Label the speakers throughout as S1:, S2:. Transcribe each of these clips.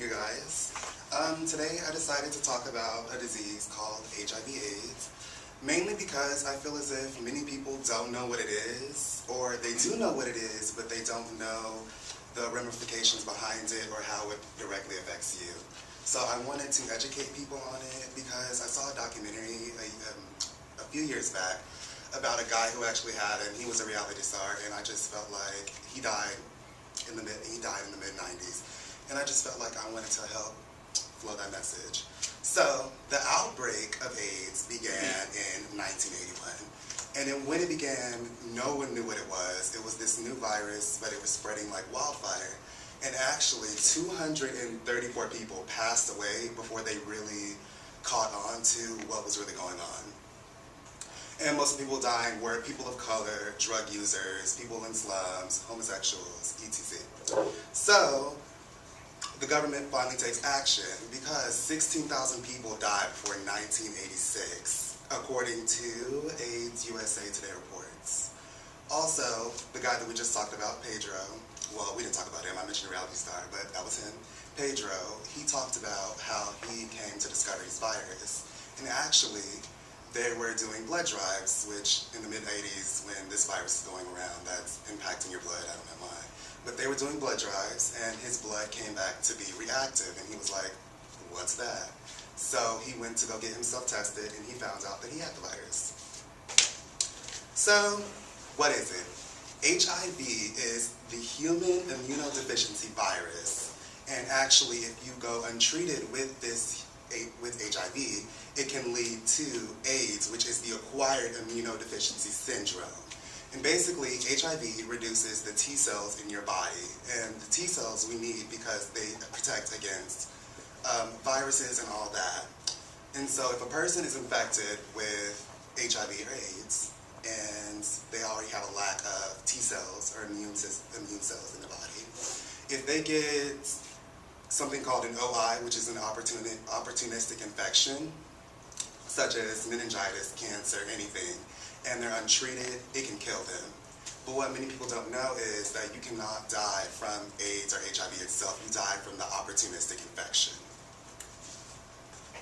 S1: you guys. Today I decided to talk about a disease called HIV/AIDS, mainly because I feel as if many people don't know what it is, or they do know what it is, but they don't know the ramifications behind it or how it directly affects you. So I wanted to educate people on it because I saw a documentary a few years back about a guy who actually had it, and he was a reality star, and I just felt like he died in the mid-90s, and I just felt like I wanted to help flow that message. So the outbreak of AIDS began in 1981, and then when it began, no one knew what it was. It was this new virus, but it was spreading like wildfire, and actually 234 people passed away before they really caught on to what was really going on. And most of the people dying were people of color, drug users, people in slums, homosexuals, etc. So the government finally takes action because 16,000 people died before 1986, according to AIDS USA Today reports. Also, the guy that we just talked about, Pedro, well, we didn't talk about him, I mentioned a reality star, but that was him. Pedro, he talked about how he came to discover his virus, and actually, they were doing blood drives, which in the mid-80s, when this virus is going around, that's impacting your blood, I don't know why. But they were doing blood drives, and his blood came back to be reactive, and he was like, what's that? So he went to go get himself tested, and he found out that he had the virus. So, what is it? HIV is the human immunodeficiency virus, and actually, if you go untreated with HIV, it can lead to AIDS, which is the acquired immunodeficiency syndrome. And basically, HIV reduces the T cells in your body, and the T cells we need because they protect against viruses and all that. And so if a person is infected with HIV or AIDS, and they already have a lack of T cells or immune cells in the body, if they get something called an OI, which is an opportunistic infection, such as meningitis, cancer, anything, and they're untreated, it can kill them. But what many people don't know is that you cannot die from AIDS or HIV itself. You die from the opportunistic infection.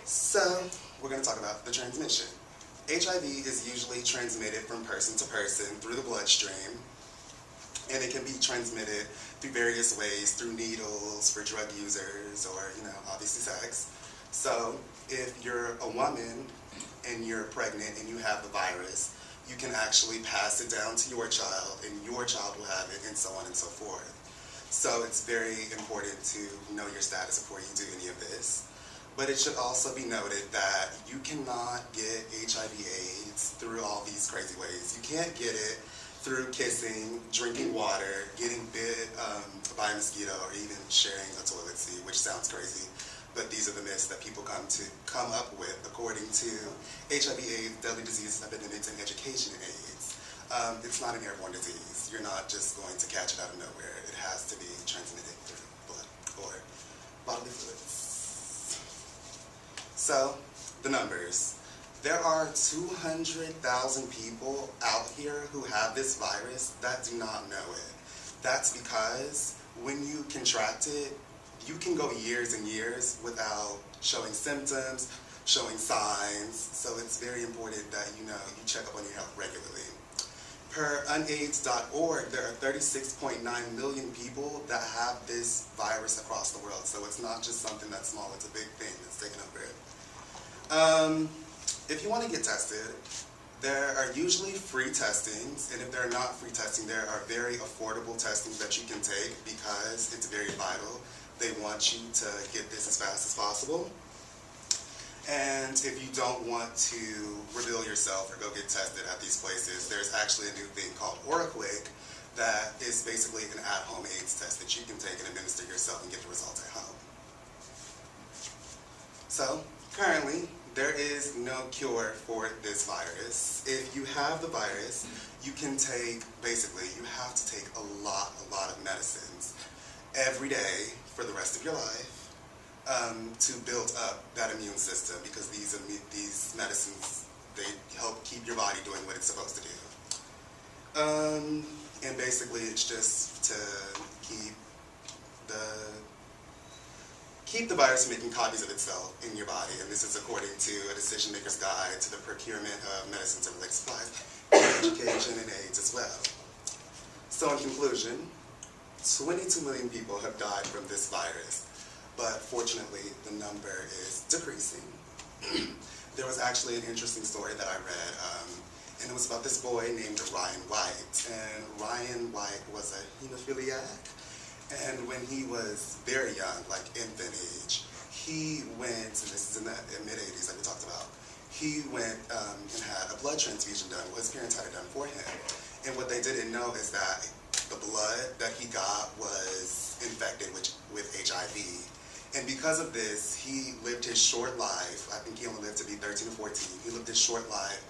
S1: So, we're going to talk about the transmission. HIV is usually transmitted from person to person through the bloodstream, and it can be transmitted through various ways, through needles, for drug users, or, obviously sex. So, if you're a woman and you're pregnant and you have the virus, you can actually pass it down to your child, and your child will have it, and so on and so forth. So it's very important to know your status before you do any of this. But it should also be noted that you cannot get HIV/AIDS through all these crazy ways. You can't get it through kissing, drinking water, getting bit by a mosquito, or even sharing a toilet seat, which sounds crazy. But these are the myths that people come up with according to HIV/AIDS, Deadly Diseases, Epidemics, and Education AIDS. It's not an airborne disease. You're not just going to catch it out of nowhere. It has to be transmitted through blood or bodily fluids. So, the numbers. There are 200,000 people out here who have this virus that do not know it. That's because when you contract it, you can go years and years without showing symptoms, showing signs, so it's very important that you check up on your health regularly. Per unaids.org, there are 36.9 million people that have this virus across the world, so it's not just something that's small, it's a big thing that's taken over it. If you want to get tested, there are usually free testings, and if there are not free testing, there are very affordable testings that you can take because it's very vital. They want you to get this as fast as possible. And if you don't want to reveal yourself or go get tested at these places, there's actually a new thing called OraQuick that is basically an at-home AIDS test that you can take and administer yourself and get the results at home. So, currently, there is no cure for this virus. If you have the virus, you can take, you have to take a lot of medicines every day for the rest of your life to build up that immune system, because these medicines, they help keep your body doing what it's supposed to do. And basically it's just to keep keep the virus from making copies of itself in your body. And this is according to a decision maker's guide to the procurement of medicines and related supplies, education, and AIDS as well. So in conclusion, 22 million people have died from this virus, but fortunately the number is decreasing. There was actually an interesting story that I read, and it was about this boy named Ryan White. And Ryan White was a hemophiliac. And when he was very young, like infant age, he went, and this is in the mid-80s like we talked about, he went and had a blood transfusion done. Well, his parents had it done for him. And what they didn't know is that the blood that he got was infected with HIV. And because of this, he lived his short life. I think he only lived to be 13 or 14. He lived his short life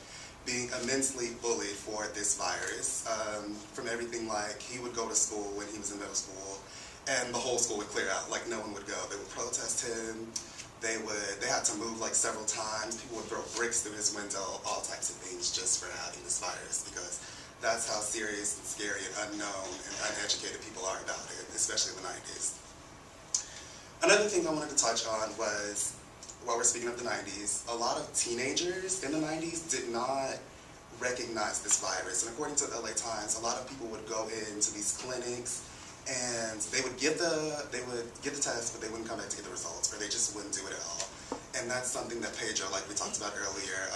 S1: being immensely bullied for this virus. From everything like he would go to school when he was in middle school, and the whole school would clear out, like no one would go. They would protest him. They had to move like several times. People would throw bricks through his window, all types of things just for having this virus, because that's how serious and scary and unknown and uneducated people are about it, especially in the 90s. Another thing I wanted to touch on was, while we're speaking of the 90s, a lot of teenagers in the 90s did not recognize this virus. And according to the LA Times, a lot of people would go into these clinics and they would get the test, but they wouldn't come back to get the results, or they just wouldn't do it at all. And that's something that Pedro, like we talked about earlier,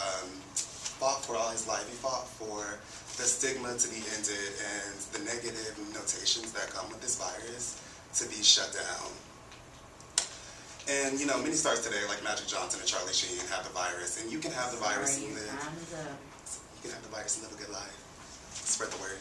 S1: fought for all his life. He fought for the stigma to be ended and the negative notations that come with this virus to be shut down. And, you know, many stars today, like Magic Johnson and Charlie Sheen, have the virus, and you can have the virus and live. You can have the virus and live a good life. Spread the word.